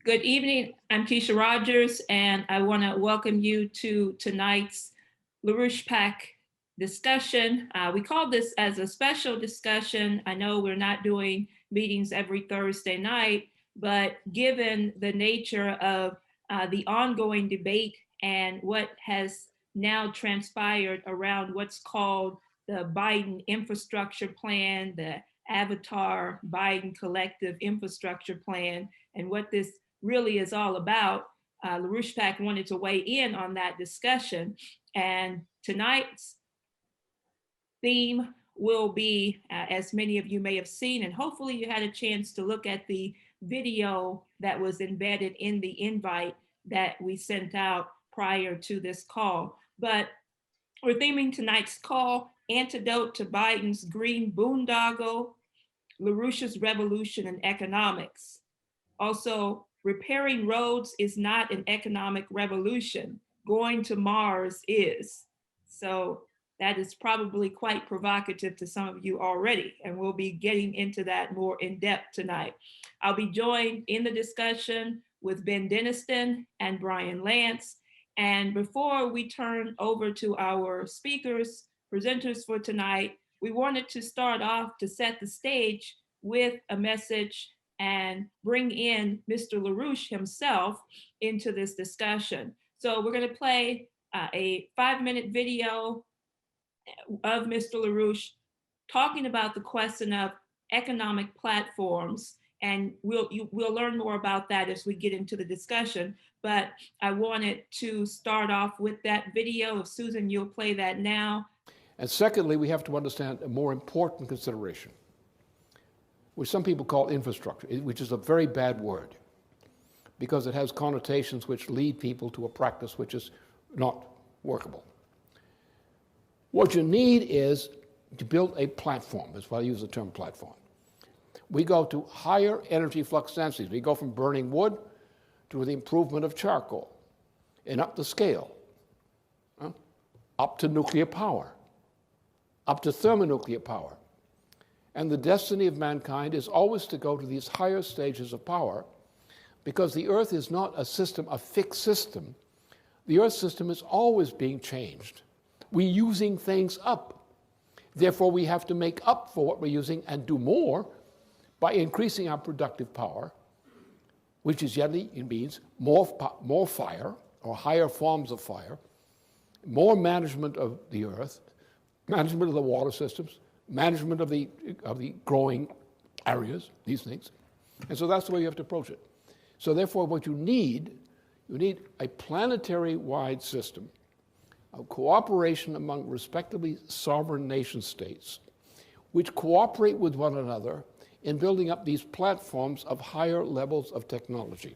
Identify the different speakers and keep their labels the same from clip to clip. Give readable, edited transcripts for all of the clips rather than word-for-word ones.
Speaker 1: Good evening. I'm Keisha Rogers, and I want to welcome you to tonight's LaRouche PAC discussion. We call this as a special discussion. I know we're not doing meetings every Thursday night, but given the nature of the ongoing debate and what has now transpired around what's called the Biden infrastructure plan, the Avatar Biden collective infrastructure plan, and what this really is all about. LaRouche PAC wanted to weigh in on that discussion. And tonight's theme will be, as many of you may have seen, and hopefully you had a chance to look at the video that was embedded in the invite that we sent out prior to this call. But we're theming tonight's call, Antidote to Biden's Green Boondoggle, LaRouche's Revolution in Economics. Also, repairing roads is not an economic revolution. Going to Mars is. So that is probably quite provocative to some of you already, and we'll be getting into that more in depth tonight. I'll be joined in the discussion with Ben Denniston and Brian Lance. And before we turn over to our speakers, presenters for tonight, we wanted to start off to set the stage with a message and bring in Mr. LaRouche himself into this discussion. So we're going to play a 5-minute video of Mr. LaRouche talking about the question of economic platforms, and we'll learn more about that as we get into the discussion. But I wanted to start off with that video. If Susan, you'll play that now.
Speaker 2: And secondly, we have to understand a more important consideration, which some people call infrastructure, which is a very bad word because it has connotations which lead people to a practice which is not workable. What you need is to build a platform. That's why I use the term platform. We go to higher energy flux densities. We go from burning wood to the improvement of charcoal and up the scale, up to nuclear power, up to thermonuclear power. And the destiny of mankind is always to go to these higher stages of power because the Earth is not a system, a fixed system. The Earth system is always being changed. We're using things up. Therefore, we have to make up for what we're using and do more by increasing our productive power, which is generally, it means more fire or higher forms of fire, more management of the Earth, management of the water systems, management of the growing areas, these things. And so that's the way you have to approach it. So therefore, what you need a planetary-wide system of cooperation among respectively sovereign nation states, which cooperate with one another in building up these platforms of higher levels of technology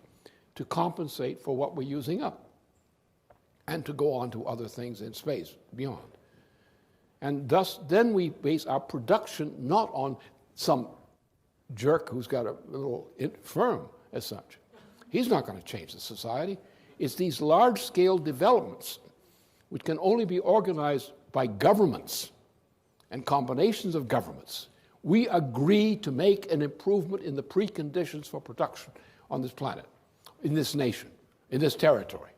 Speaker 2: to compensate for what we're using up and to go on to other things in space beyond. And thus, then we base our production not on some jerk who's got a little firm as such. He's not going to change the society. It's these large-scale developments which can only be organized by governments and combinations of governments. We agree to make an improvement in the preconditions for production on this planet, in this nation, in this territory.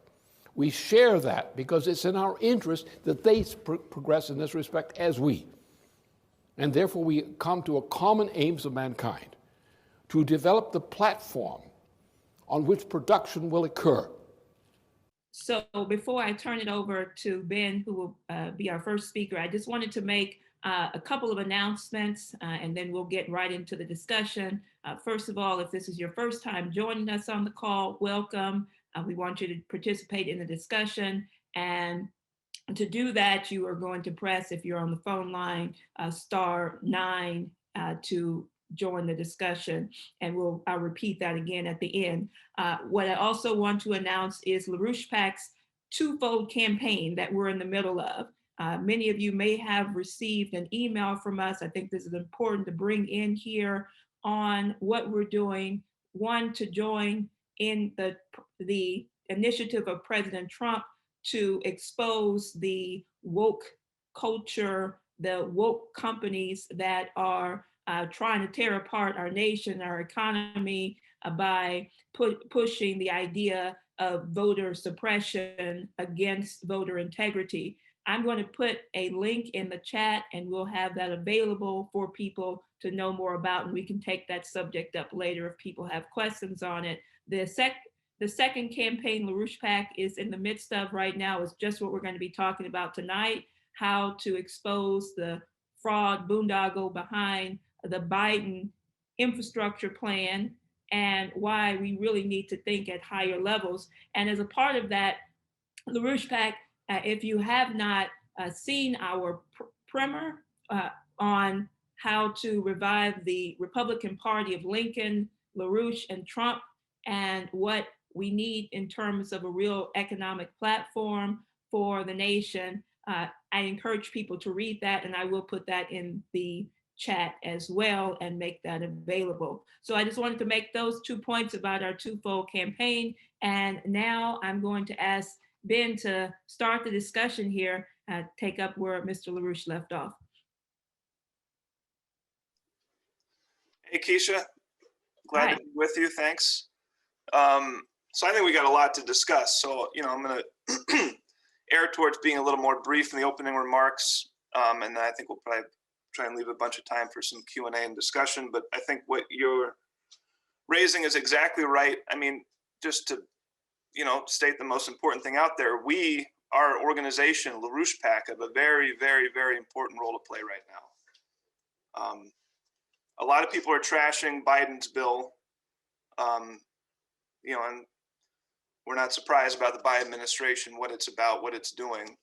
Speaker 2: We share that because it's in our interest that they progress in this respect as we. And therefore we come to a common aims of mankind, to develop the platform on which production will occur.
Speaker 1: So before I turn it over to Ben, who will be our first speaker, I just wanted to make a couple of announcements and then we'll get right into the discussion. First of all, if this is your first time joining us on the call, welcome. We want you to participate in the discussion, and to do that, you are going to press, if you're on the phone line, *9 to join the discussion, and I'll repeat that again at the end. What I also want to announce is LaRouche PAC's twofold campaign that we're in the middle of. Many of you may have received an email from us. I think this is important to bring in here on what we're doing. One, to join in the initiative of President Trump to expose the woke culture, the woke companies that are trying to tear apart our nation, our economy, by pushing the idea of voter suppression against voter integrity. I'm going to put a link in the chat and we'll have that available for people to know more about, and we can take that subject up later if people have questions on it. The second campaign LaRouche PAC is in the midst of right now is just what we're going to be talking about tonight, how to expose the fraud boondoggle behind the Biden infrastructure plan and why we really need to think at higher levels. And as a part of that, LaRouche PAC, if you have not seen our primer on how to revive the Republican Party of Lincoln, LaRouche, and Trump, and what we need in terms of a real economic platform for the nation, I encourage people to read that, and I will put that in the chat as well and make that available. So I just wanted to make those 2 points about our twofold campaign. And now I'm going to ask Ben to start the discussion here, take up where Mr. LaRouche left off.
Speaker 3: Hey, Keisha, glad to be with you. Thanks. So I think we got a lot to discuss. So, I'm going to err towards being a little more brief in the opening remarks. And then I think we'll probably try and leave a bunch of time for some Q&A and discussion. But I think what you're raising is exactly right. I mean, just to, state the most important thing out there, our organization, LaRouche PAC, have a very, very, very important role to play right now. A lot of people are trashing Biden's bill, and we're not surprised about the Biden administration, what it's about, what it's doing.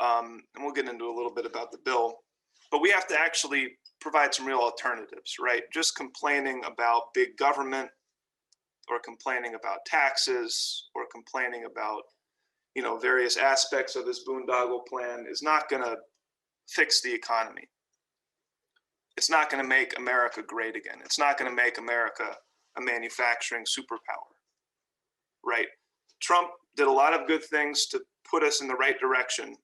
Speaker 3: And we'll get into a little bit about the bill, but we have to actually provide some real alternatives, right? Just complaining about big government or complaining about taxes or complaining about, various aspects of this boondoggle plan is not going to fix the economy. It's not going to make America great again. It's not going to make America a manufacturing superpower, right? Trump did a lot of good things to put us in the right direction,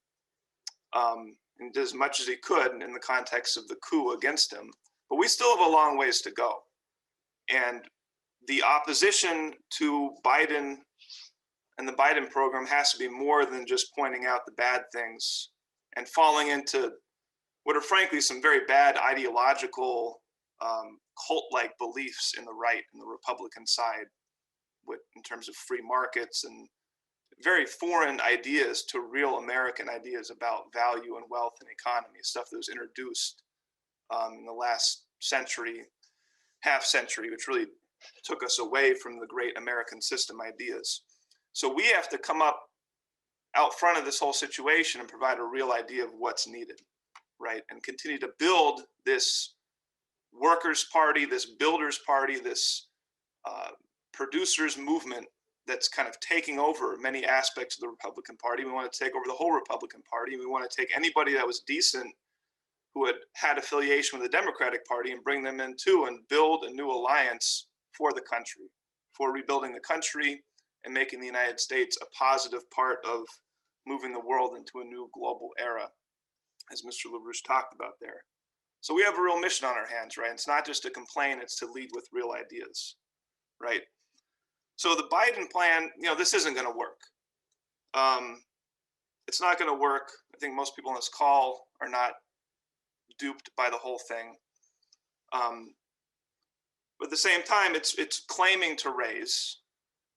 Speaker 3: and did as much as he could in the context of the coup against him. But we still have a long ways to go. And the opposition to Biden and the Biden program has to be more than just pointing out the bad things and falling into what are frankly some very bad ideological cult-like beliefs in the right and the Republican side in terms of free markets and very foreign ideas to real American ideas about value and wealth and economy, stuff that was introduced in the last century, half century, which really took us away from the great American system ideas. So we have to come up out front of this whole situation and provide a real idea of what's needed, right? And continue to build this workers' party, this builders' party, this producers' movement that's kind of taking over many aspects of the Republican Party. We want to take over the whole Republican Party. We want to take anybody that was decent who had affiliation with the Democratic Party and bring them in too and build a new alliance for the country, for rebuilding the country and making the United States a positive part of moving the world into a new global era, as Mr. LaRouche talked about there. So we have a real mission on our hands, right? It's not just to complain, it's to lead with real ideas, right? So the Biden plan, this isn't going to work. It's not going to work. I think most people on this call are not duped by the whole thing. But at the same time, it's claiming to raise,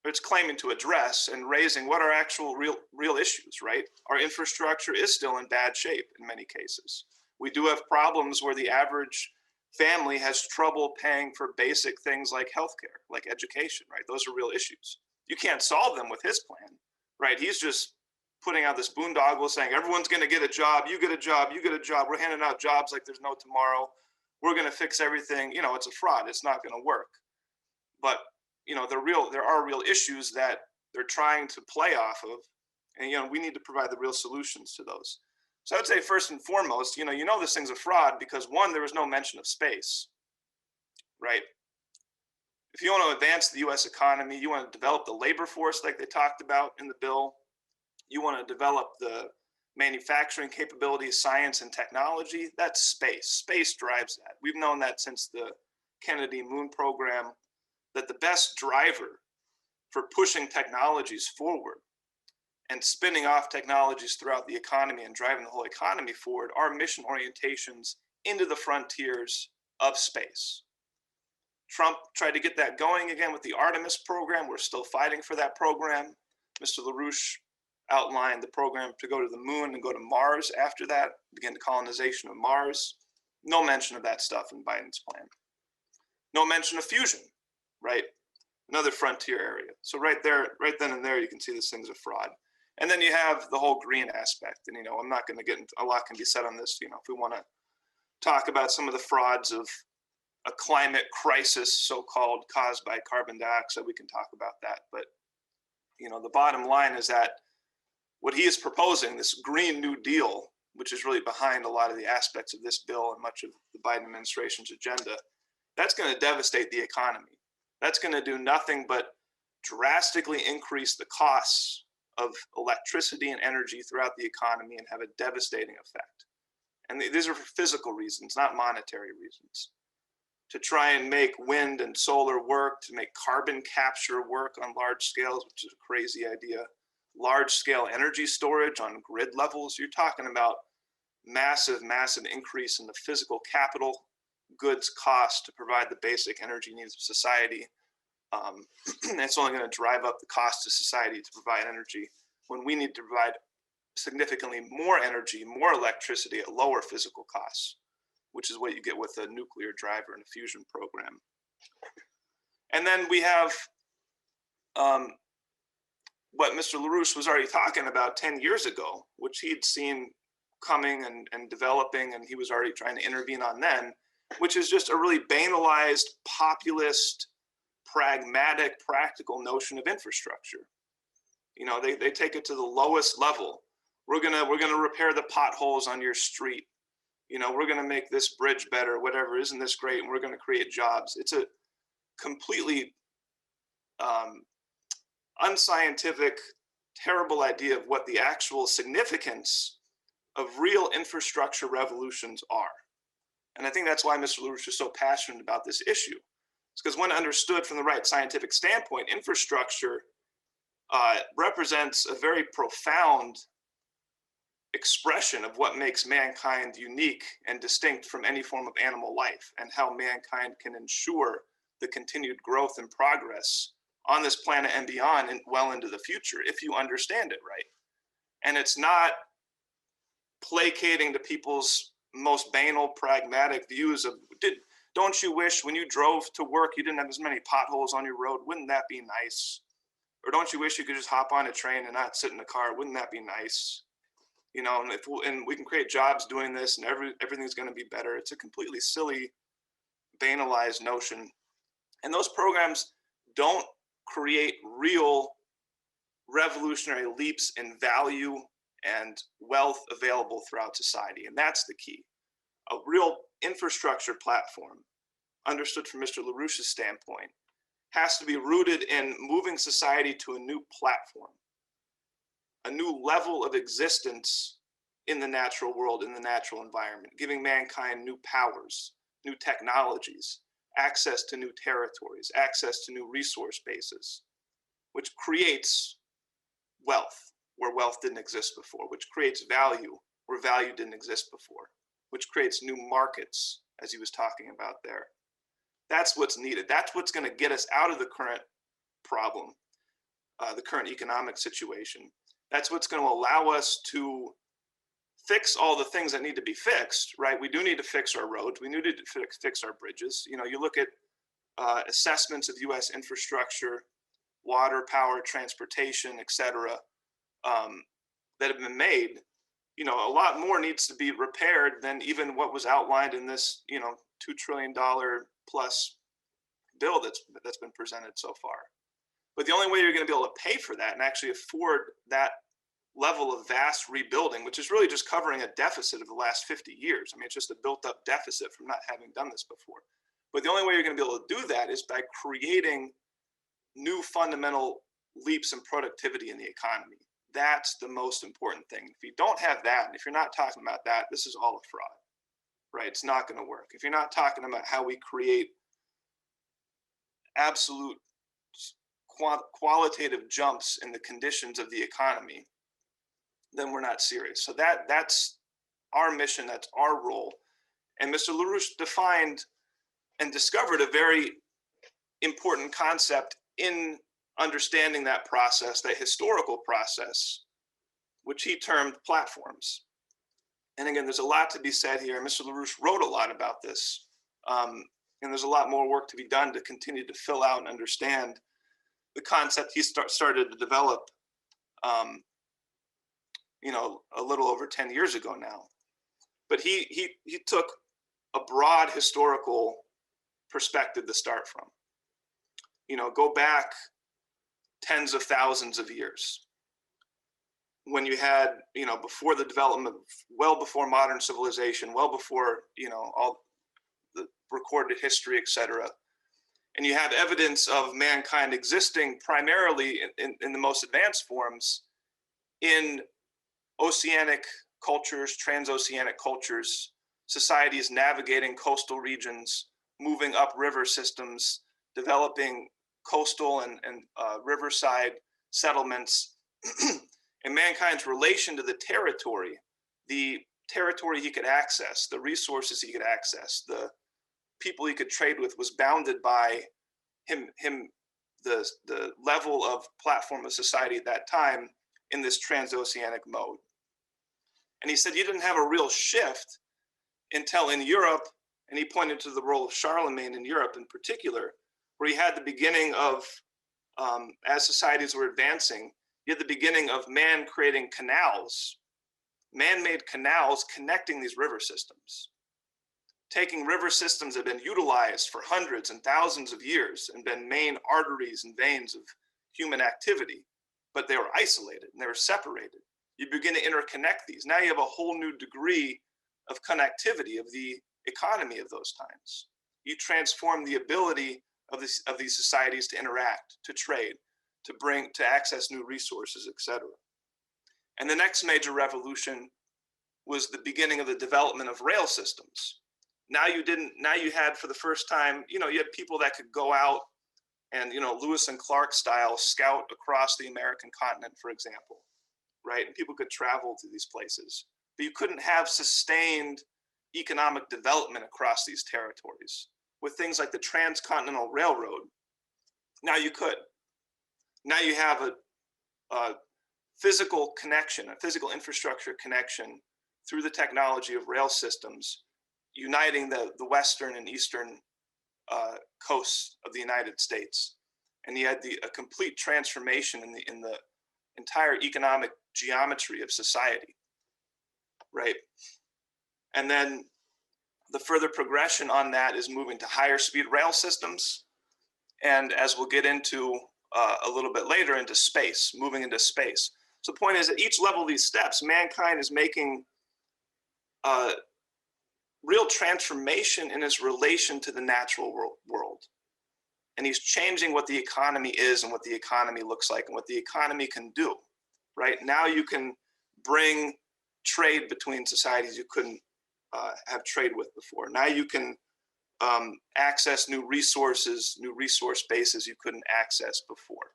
Speaker 3: or it's claiming to address and raising what are actual real issues, right? Our infrastructure is still in bad shape in many cases. We do have problems where the average family has trouble paying for basic things like healthcare, like education, right? Those are real issues. You can't solve them with his plan, right? He's just putting out this boondoggle saying, everyone's going to get a job, you get a job, you get a job. We're handing out jobs like there's no tomorrow. We're going to fix everything. It's a fraud. It's not going to work. But, there are real issues that they're trying to play off of. And, we need to provide the real solutions to those. So I would say first and foremost, this thing's a fraud because one, there was no mention of space, right? If you want to advance the US economy, you want to develop the labor force like they talked about in the bill, you want to develop the manufacturing capabilities, science and technology, that's space. Space drives that. We've known that since the Kennedy moon program. that the best driver for pushing technologies forward and spinning off technologies throughout the economy and driving the whole economy forward are mission orientations into the frontiers of space. Trump tried to get that going again with the Artemis program. We're still fighting for that program. Mr. LaRouche outlined the program to go to the moon and go to Mars after that, begin the colonization of Mars. No mention of that stuff in Biden's plan. No mention of fusion, right? Another frontier area. So right there, right then and there, you can see this thing's a fraud. And then you have the whole green aspect. And, I'm not going to get into, a lot can be said on this, if we want to talk about some of the frauds of a climate crisis, so-called, caused by carbon dioxide, we can talk about that. But, the bottom line is that what he is proposing, this Green New Deal, which is really behind a lot of the aspects of this bill and much of the Biden administration's agenda, that's going to devastate the economy. That's going to do nothing but drastically increase the costs of electricity and energy throughout the economy and have a devastating effect. And these are for physical reasons, not monetary reasons. To try and make wind and solar work, to make carbon capture work on large scales, which is a crazy idea. Large scale energy storage on grid levels, you're talking about massive, massive increase in the physical capital goods cost to provide the basic energy needs of society. It's only going to drive up the cost to society to provide energy when we need to provide significantly more energy, more electricity at lower physical costs, which is what you get with a nuclear driver and a fusion program. And then we have what Mr. LaRouche was already talking about 10 years ago, which he'd seen coming and developing, and he was already trying to intervene on then, which is just a really banalized, populist, pragmatic, practical notion of infrastructure. They take it to the lowest level. We're gonna repair the potholes on your street. We're gonna make this bridge better, whatever. Isn't this great? And we're gonna create jobs. It's a completely unscientific, terrible idea of what the actual significance of real infrastructure revolutions are. And I think that's why Mr. LaRouche is so passionate about this issue. It's because when understood from the right scientific standpoint, infrastructure represents a very profound expression of what makes mankind unique and distinct from any form of animal life, and how mankind can ensure the continued growth and progress on this planet and beyond, and well into the future, if you understand it right. And it's not placating to people's most banal, pragmatic views of, don't you wish when you drove to work you didn't have as many potholes on your road? Wouldn't that be nice? Or don't you wish you could just hop on a train and not sit in a car? Wouldn't that be nice? And we can create jobs doing this, and everything's going to be better. It's a completely silly, banalized notion. And those programs don't create real revolutionary leaps in value and wealth available throughout society. And that's the key. A real infrastructure platform, understood from Mr. LaRouche's standpoint, has to be rooted in moving society to a new platform, a new level of existence in the natural world, in the natural environment, giving mankind new powers, new technologies, access to new territories, access to new resource bases, which creates wealth where wealth didn't exist before, which creates value where value didn't exist before, which creates new markets, as he was talking about there. That's what's needed. That's what's going to get us out of the current problem, the current economic situation. That's what's going to allow us to fix all the things that need to be fixed, right? We do need to fix our roads. We need to fix our bridges. You look at assessments of U.S. infrastructure, water, power, transportation, et cetera, that have been made. A lot more needs to be repaired than even what was outlined in this, $2 trillion plus bill that's been presented so far. But the only way you're going to be able to pay for that and actually afford that level of vast rebuilding, which is really just covering a deficit of the last 50 years. It's just a built up deficit from not having done this before. But the only way you're going to be able to do that is by creating new fundamental leaps in productivity in the economy. That's the most important thing. If you don't have that, and if you're not talking about that, this is all a fraud, right? It's not going to work. If you're not talking about how we create absolute qualitative jumps in the conditions of the economy, then we're not serious. So that's our mission, that's our role. And Mr. LaRouche defined and discovered a very important concept in understanding that process, that historical process, which he termed platforms. And again, there's a lot to be said here. Mr. LaRouche wrote a lot about this. And there's a lot more work to be done to continue to fill out and understand the concept he started to develop, a little over 10 years ago now. But he took a broad historical perspective to start from. Go back tens of thousands of years, when you had, before the development, well before modern civilization, well before, all the recorded history, et cetera. And you have evidence of mankind existing primarily in the most advanced forms in oceanic cultures, transoceanic cultures, societies navigating coastal regions, moving up river systems, developing coastal and riverside settlements, and mankind's relation to the territory he could access, the resources he could access, the people he could trade with, was bounded by the level of platform of society at that time in this transoceanic mode. And he said you didn't have a real shift until in Europe, and he pointed to the role of Charlemagne in Europe in particular, where he had the beginning of, as societies were advancing, you had the beginning of man creating canals, man-made canals connecting these river systems, taking river systems that have been utilized for hundreds and thousands of years and been main arteries and veins of human activity, but they were isolated and they were separated. You begin to interconnect these. Now you have a whole new degree of connectivity of the economy of those times. You transform the ability of these societies to interact, to trade, to access new resources, et cetera. And the next major revolution was the beginning of the development of rail systems. Now you had for the first time, you had people that could go out and, Lewis and Clark style scout across the American continent, for example, right? And people could travel to these places, but you couldn't have sustained economic development across these territories with things like the Transcontinental Railroad. Now you could. Now you have a physical connection, a physical infrastructure connection through the technology of rail systems, uniting the western and eastern coasts of the United States. And you had a complete transformation in the entire economic geometry of society, right? And then the further progression on that is moving to higher speed rail systems. And as we'll get into a little bit later, into space, moving into space. So the point is, at each level of these steps, mankind is making real transformation in its relation to the natural world. And he's changing what the economy is and what the economy looks like and what the economy can do, right? Now you can bring trade between societies you couldn't have trade with before. Now you can access new resources, new resource bases you couldn't access before,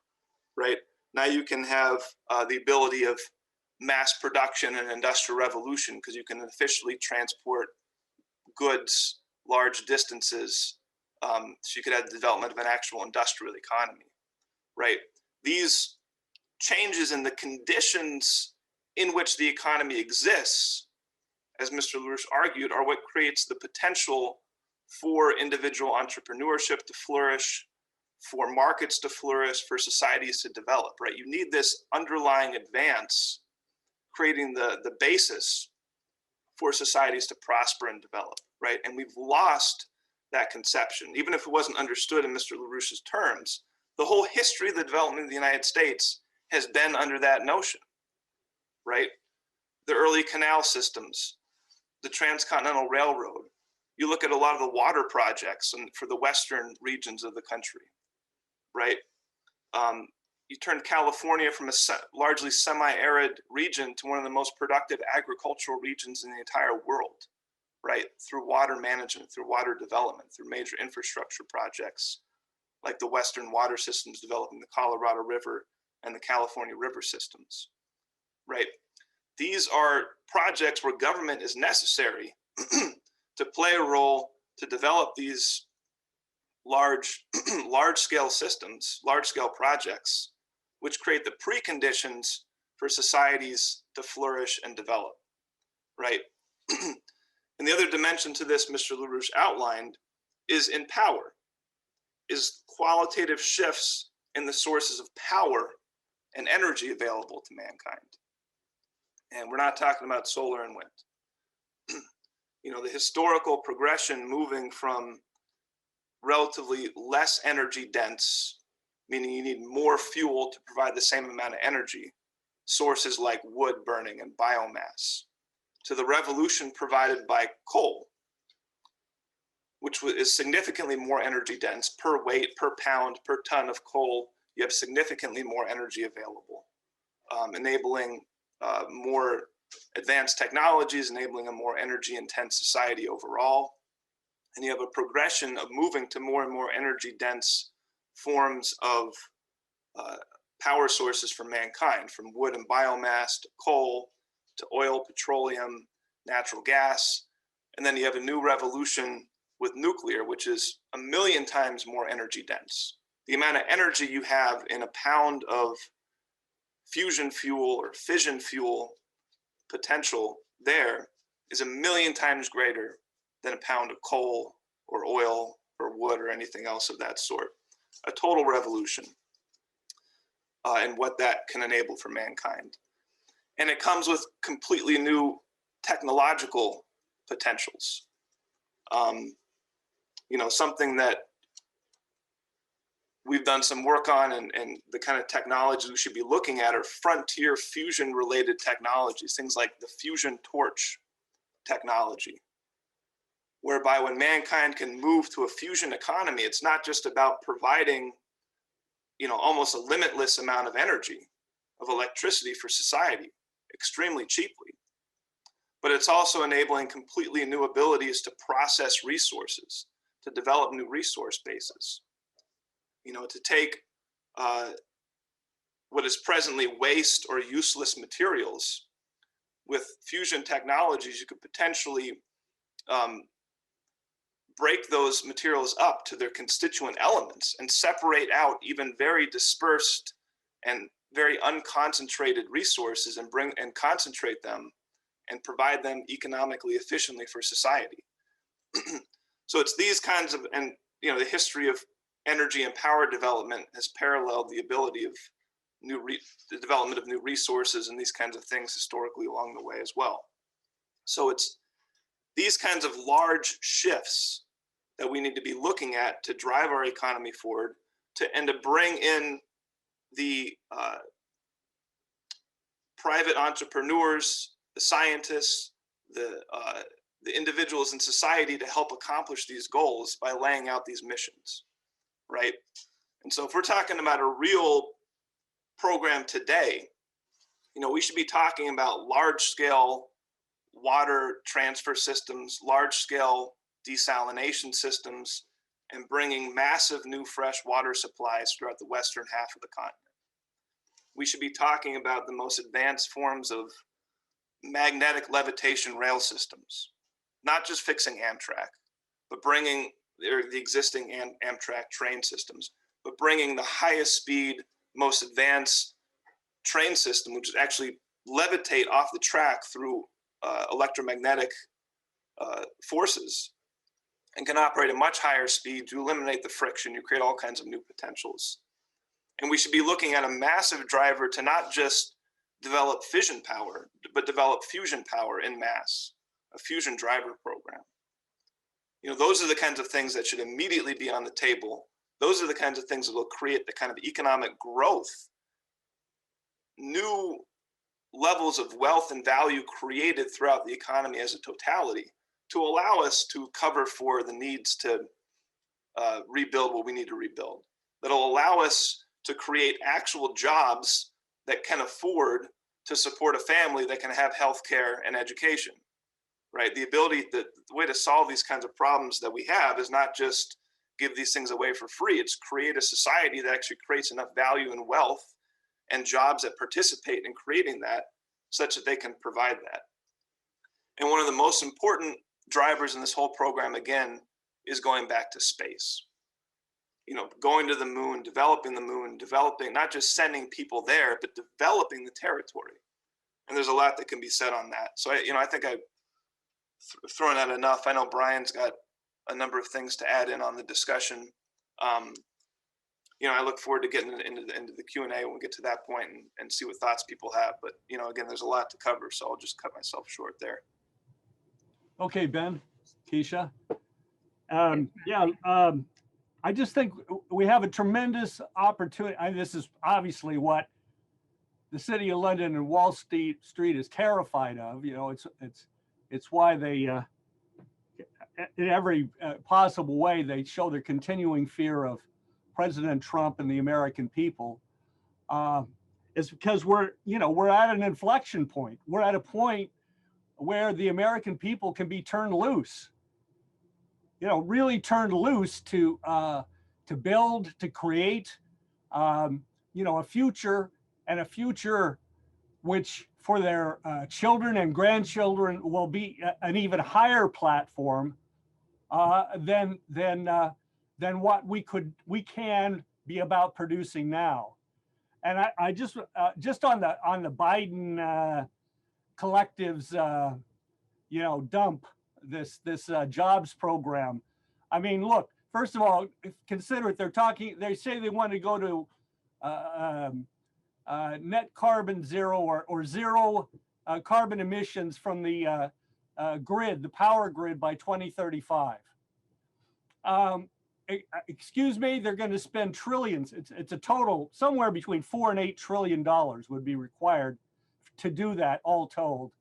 Speaker 3: right? Now you can have the ability of mass production and industrial revolution because you can efficiently transport goods large distances. So you could have the development of an actual industrial economy, right? These changes in the conditions in which the economy exists, as Mr. LaRouche argued, are what creates the potential for individual entrepreneurship to flourish, for markets to flourish, for societies to develop, right? You need this underlying advance, creating the basis for societies to prosper and develop, right? And we've lost that conception. Even if it wasn't understood in Mr. LaRouche's terms, the whole history of the development of the United States has been under that notion, right? The early canal systems, the Transcontinental Railroad. You look at a lot of the water projects and for the western regions of the country, right? You turn California from a largely semi-arid region to one of the most productive agricultural regions in the entire world, right? Through water management, through water development, through major infrastructure projects, like the Western water systems developing the Colorado River and the California river systems, right? These are projects where government is necessary to play a role to develop these large-scale systems, large-scale projects, which create the preconditions for societies to flourish and develop, right? And the other dimension to this, Mr. LaRouche outlined, is in power, is qualitative shifts in the sources of power and energy available to mankind. And we're not talking about solar and wind. You know, the historical progression moving from relatively less energy dense, meaning you need more fuel to provide the same amount of energy, sources like wood burning and biomass, to the revolution provided by coal, which is significantly more energy dense per weight, per pound, per ton of coal. You have significantly more energy available, enabling more advanced technologies, enabling a more energy intense society overall. And you have a progression of moving to more and more energy dense forms of power sources for mankind, from wood and biomass to coal to oil, petroleum, natural gas. And then you have a new revolution with nuclear, which is 1,000,000 times more energy dense. The amount of energy you have in a pound of fusion fuel or fission fuel potential there is 1,000,000 times greater than a pound of coal or oil or wood or anything else of that sort. A total revolution and what that can enable for mankind. And it comes with completely new technological potentials. You know, something that we've done some work on, and the kind of technologies we should be looking at are frontier fusion related technologies, things like the fusion torch technology, whereby when mankind can move to a fusion economy, it's not just about providing, you know, almost a limitless amount of energy, of electricity for society extremely cheaply, but it's also enabling completely new abilities to process resources, to develop new resource bases. You know, to take what is presently waste or useless materials. With fusion technologies, you could potentially break those materials up to their constituent elements and separate out even very dispersed and very unconcentrated resources and concentrate them and provide them economically efficiently for society. So it's these kinds of, and you know, the history of energy and power development has paralleled the ability of the development of new resources and these kinds of things historically along the way as well. So it's these kinds of large shifts that we need to be looking at to drive our economy forward, and to bring in the private entrepreneurs, the scientists, the individuals in society to help accomplish these goals by laying out these missions, right? And so if we're talking about a real program today, you know, we should be talking about large-scale water transfer systems, large-scale desalination systems, and bringing massive new fresh water supplies throughout the western half of the continent. We should be talking about the most advanced forms of magnetic levitation rail systems, not just fixing Amtrak, but bringing the existing Amtrak train systems, but bringing the highest speed, most advanced train system, which is actually levitate off the track through electromagnetic forces, and can operate at much higher speed to eliminate the friction. You create all kinds of new potentials. And we should be looking at a massive driver to not just develop fission power, but develop fusion power in mass, a fusion driver program. You know, those are the kinds of things that should immediately be on the table. Those are the kinds of things that will create the kind of economic growth, new levels of wealth and value created throughout the economy as a totality to allow us to cover for the needs to rebuild what we need to rebuild. That'll allow us to create actual jobs that can afford to support a family that can have healthcare and education, right? The ability, the way to solve these kinds of problems that we have is not just give these things away for free. It's create a society that actually creates enough value and wealth and jobs that participate in creating that, such that they can provide that. And one of the most important drivers in this whole program, again, is going back to space. You know, going to the moon, developing, not just sending people there, but developing the territory. And there's a lot that can be said on that. So, I think I've thrown out enough. I know Brian's got a number of things to add in on the discussion. I look forward to getting into the Q&A when we get to that point and see what thoughts people have. But, again, there's a lot to cover, so I'll just cut myself short there.
Speaker 4: Okay, Ben, Keisha. I just think we have a tremendous opportunity. This is obviously what the city of London and Wall Street is terrified of. It's why they, in every possible way, they show their continuing fear of President Trump and the American people. It's because we're at an inflection point. We're at a point where the American people can be turned loose. Really turned loose to build, to create, a future, and a future which for their children and grandchildren will be an even higher platform than what we can be about producing now. And I just on the Biden collectives, dump this jobs program. I mean, look, first of all, consider it. They say they want to go to net carbon zero or zero carbon emissions from the grid, the power grid, by 2035. Excuse me, they're going to spend trillions. It's a total somewhere between $4 and $8 trillion would be required to do that, all told.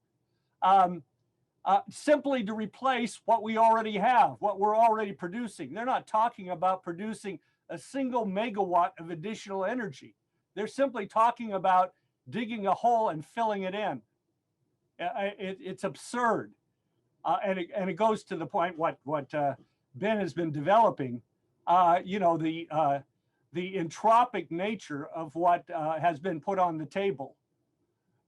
Speaker 4: Simply to replace what we already have, what we're already producing. They're not talking about producing a single megawatt of additional energy. They're simply talking about digging a hole and filling it in. It's absurd. And it goes to the point what Ben has been developing, the entropic nature of what has been put on the table.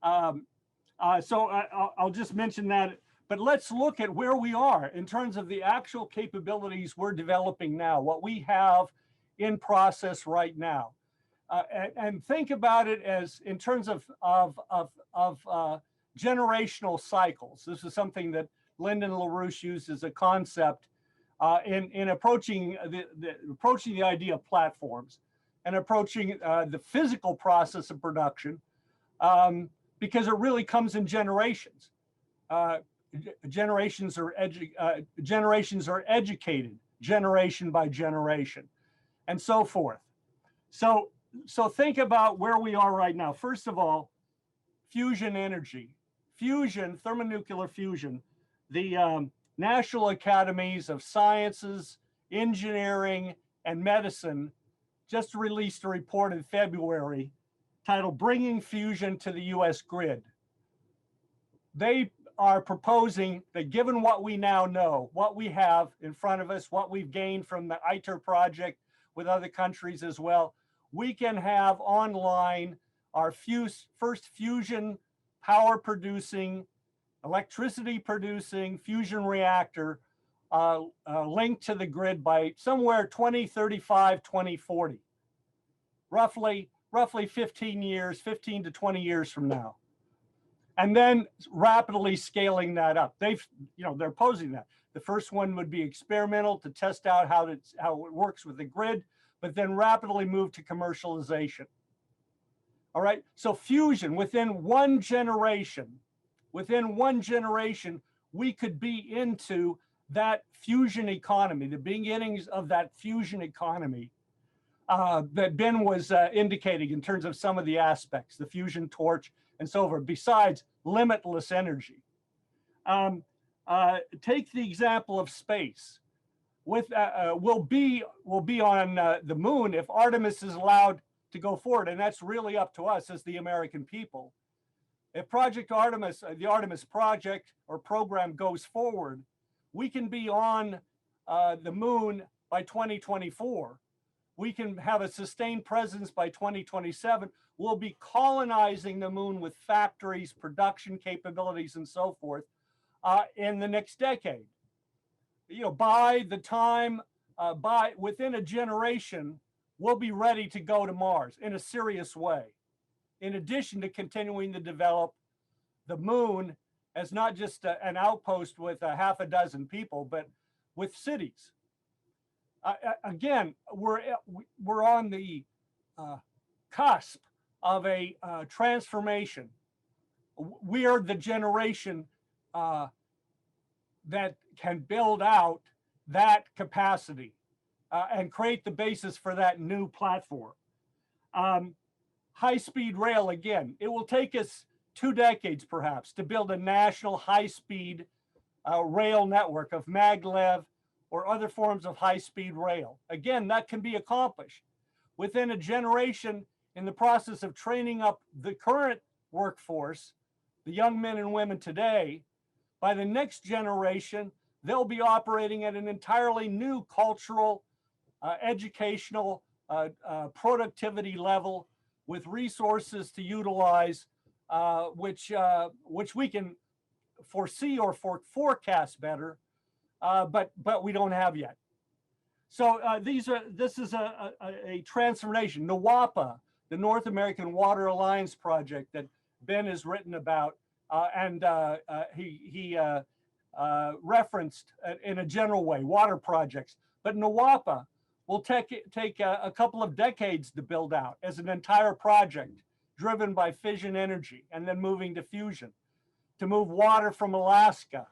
Speaker 4: So I'll just mention that. But let's look at where we are in terms of the actual capabilities we're developing now, what we have in process right now. And think about it as in terms of generational cycles. This is something that Lyndon LaRouche used as a concept in approaching the idea of platforms and approaching the physical process of production, because it really comes in generations. Generations are educated generation by generation, and so forth. So think about where we are right now. First of all, fusion energy, thermonuclear fusion. The National Academies of Sciences, Engineering, and Medicine just released a report in February titled "Bringing Fusion to the U.S. Grid." They are proposing that, given what we now know, what we have in front of us, what we've gained from the ITER project with other countries as well, we can have online our first fusion power producing, electricity producing fusion reactor linked to the grid by somewhere 2035, 2040, roughly 15 to 20 years from now. And then rapidly scaling that up. They're posing that. The first one would be experimental to test out how it works with the grid, but then rapidly move to commercialization. All right, so fusion within one generation, we could be into that fusion economy, the beginnings of that fusion economy that Ben was indicating in terms of some of the aspects, the fusion torch and so forth, besides limitless energy. Take the example of space. We'll be on the moon if Artemis is allowed to go forward, and that's really up to us as the American people. If Project Artemis, the Artemis project or program goes forward, we can be on the moon by 2024. We can have a sustained presence by 2027. We'll be colonizing the moon with factories, production capabilities, and so forth in the next decade. By the time, within a generation, we'll be ready to go to Mars in a serious way. In addition to continuing to develop the moon as not just an outpost with a half a dozen people, but with cities. Again, we're on the cusp of a transformation. We are the generation that can build out that capacity and create the basis for that new platform. High-speed rail, again, it will take us 2 decades perhaps to build a national high-speed rail network of maglev or other forms of high-speed rail. Again, that can be accomplished within a generation in the process of training up the current workforce, the young men and women today. By the next generation, they'll be operating at an entirely new cultural, educational, productivity level with resources to utilize, which we can foresee or forecast better, but we don't have yet. So this is a transformation. NWAPA, the North American Water Alliance project that Ben has written about, and he referenced in a general way, water projects. But NWAPA will take a couple of decades to build out as an entire project driven by fission energy and then moving to fusion to move water from Alaska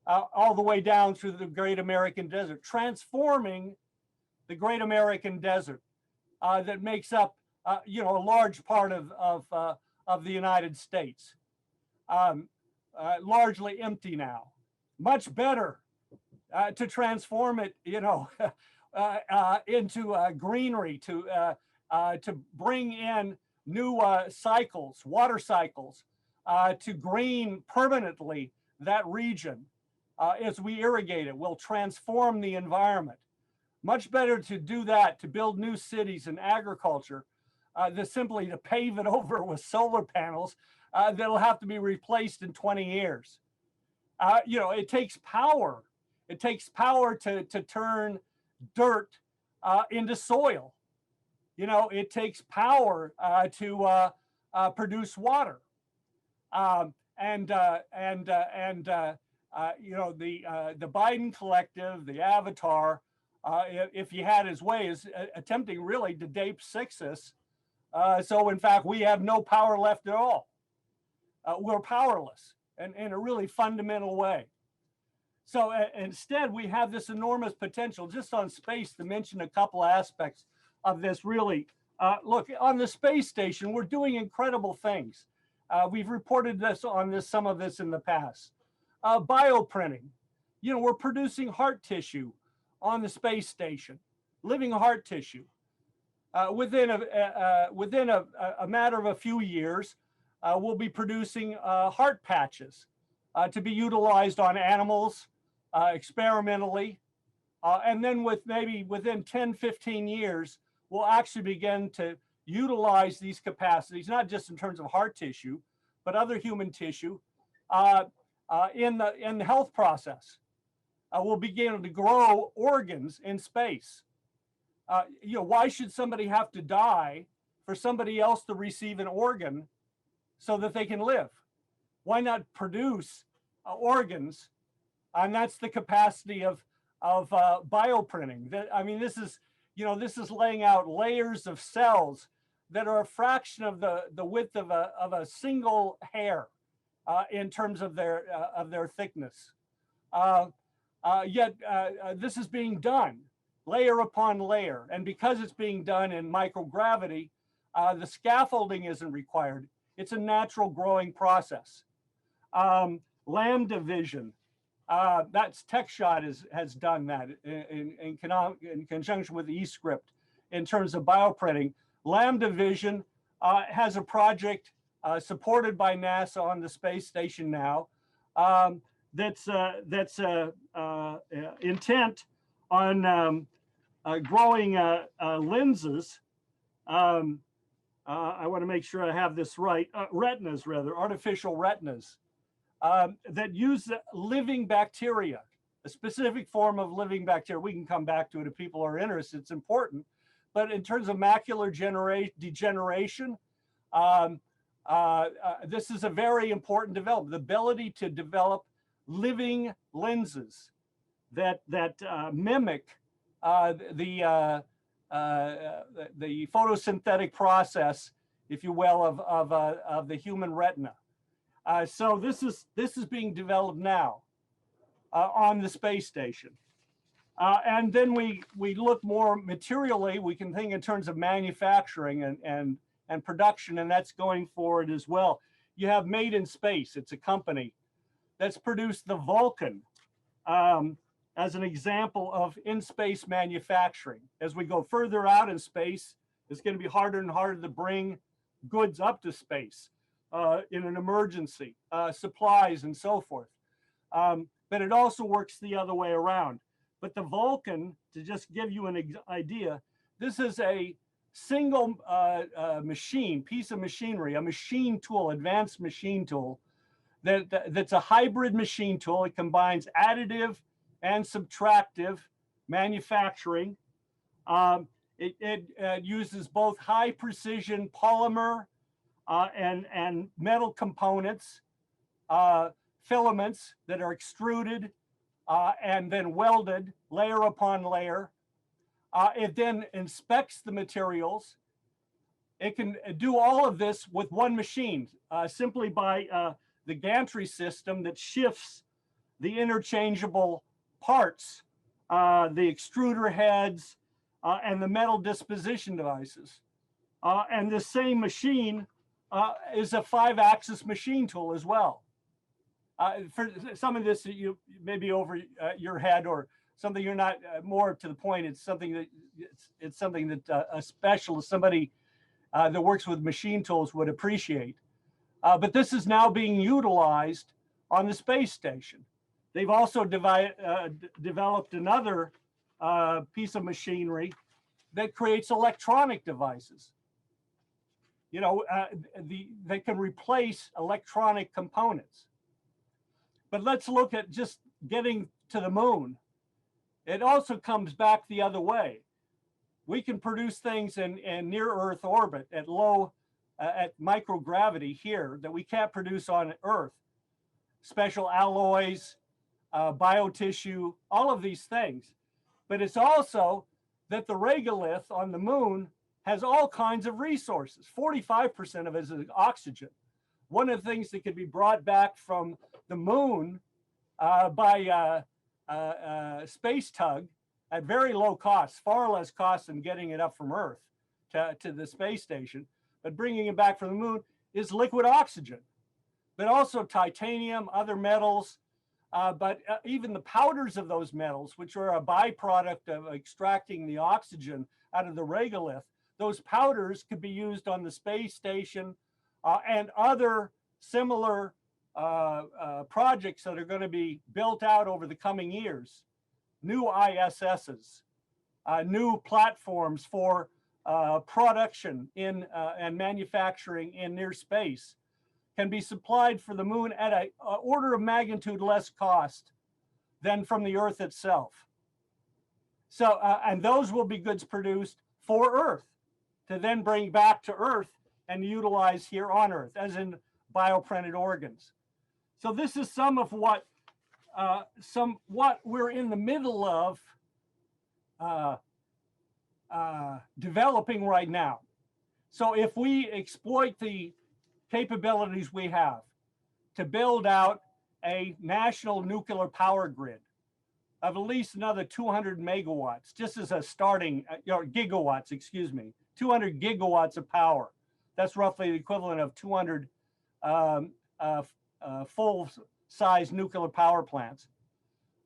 Speaker 4: all the way down through the Great American Desert, transforming the Great American Desert that makes up a large part of the United States, largely empty now. Much better to transform it, into greenery, to bring in new cycles, water cycles, to green permanently that region as we irrigate it. Will transform the environment. Much better to do that, to build new cities and agriculture, than simply to pave it over with solar panels that'll have to be replaced in 20 years. It takes power. It takes power to turn dirt into soil. It takes power to produce water. The Biden collective, the Avatar, if he had his way, is attempting really to Deep-Six us. So in fact, we have no power left at all. We're powerless in a really fundamental way. So instead, we have this enormous potential just on space, to mention a couple aspects of this really. Look, on the space station, we're doing incredible things. We've reported some of this in the past. Bioprinting, we're producing heart tissue on the space station, living heart tissue. Within a matter of a few years, we'll be producing heart patches to be utilized on animals experimentally. And then within 10, 15 years, we'll actually begin to utilize these capacities, not just in terms of heart tissue, but other human tissue in the health process. We'll begin to grow organs in space. Why should somebody have to die for somebody else to receive an organ so that they can live? Why not produce organs? And that's the capacity of bioprinting. This is laying out layers of cells that are a fraction of the width of a single hair in terms of their thickness. Yet this is being done layer upon layer, and because it's being done in microgravity, the scaffolding isn't required. It's a natural growing process. Lambda vision, that's TechShot has done that in conjunction with eScript in terms of bioprinting. Lambda vision has a project supported by NASA on the space station now that's intent on growing lenses. I want to make sure I have this right. Retinas, rather, artificial retinas that use living bacteria, a specific form of living bacteria. We can come back to it if people are interested. It's important. But in terms of macular degeneration, this is a very important development. The ability to develop living lenses that mimic the photosynthetic process, if you will, of the human retina. So this is being developed now on the space station. And then we look more materially, we can think in terms of manufacturing and production, and that's going forward as well. You have Made in Space. It's a company that's produced the Vulcan as an example of in-space manufacturing. As we go further out in space, it's going to be harder and harder to bring goods up to space in an emergency, supplies and so forth. But it also works the other way around. But the Vulcan, to just give you an idea, this is a single piece of machinery, a machine tool, advanced machine tool, that's a hybrid machine tool. It combines additive and subtractive manufacturing. It uses both high precision polymer and metal components, filaments that are extruded and then welded layer upon layer. It then inspects the materials. It can do all of this with one machine, simply by the gantry system that shifts the interchangeable parts, the extruder heads, and the metal disposition devices. And the same machine is a 5-axis machine tool as well. For some of this, you maybe over your head or something you're not more to the point. It's something that a specialist, somebody that works with machine tools would appreciate. But this is now being utilized on the space station. They've also developed another piece of machinery that creates electronic devices. You know, they can replace electronic components. But let's look at just getting to the moon. It also comes back the other way. We can produce things in near Earth orbit at low, at microgravity here that we can't produce on Earth. Special alloys, biotissue, all of these things. But it's also that the regolith on the moon has all kinds of resources. 45% of it is oxygen. One of the things that could be brought back from the moon by space tug at very low cost, far less cost than getting it up from Earth to the space station, but bringing it back from the moon is liquid oxygen, but also titanium, other metals, but even the powders of those metals, which are a byproduct of extracting the oxygen out of the regolith, those powders could be used on the space station and other similar projects that are going to be built out over the coming years. New ISSs, new platforms for production in and manufacturing in near space can be supplied for the moon at an order of magnitude less cost than from the Earth itself. So, and those will be goods produced for Earth to then bring back to Earth and utilize here on Earth, as in bioprinted organs. So this is some of what we're in the middle of developing right now. So if we exploit the capabilities we have to build out a national nuclear power grid of at least another 200 megawatts, just as a starting, gigawatts, excuse me, 200 gigawatts of power. That's roughly the equivalent of 200 full-size nuclear power plants.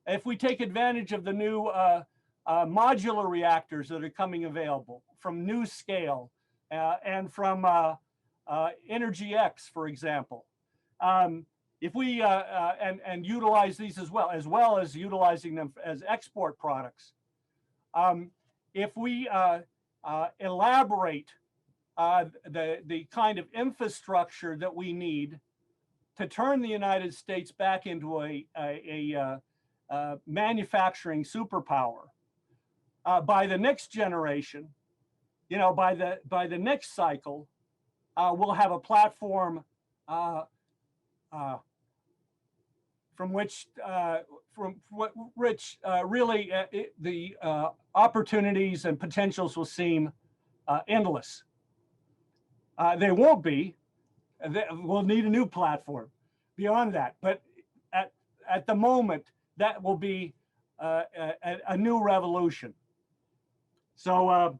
Speaker 4: If we take advantage of the new modular reactors that are coming available from NuScale and from Energy X, for example, if we and utilize these as well as utilizing them as export products, if we elaborate the kind of infrastructure that we need to turn the United States back into a manufacturing superpower, by the next generation, you know, by the next cycle, we'll have a platform from which really the opportunities and potentials will seem endless. They won't be. We'll need a new platform beyond that. But at the moment, that will be a new revolution. So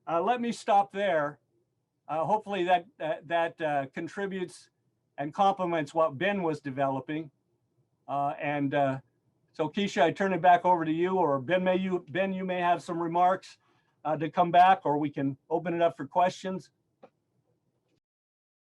Speaker 4: let me stop there. Hopefully that contributes and complements what Ben was developing. So Keisha, I turn it back over to you, or Ben, you may have some remarks to come back, or we can open it up for questions.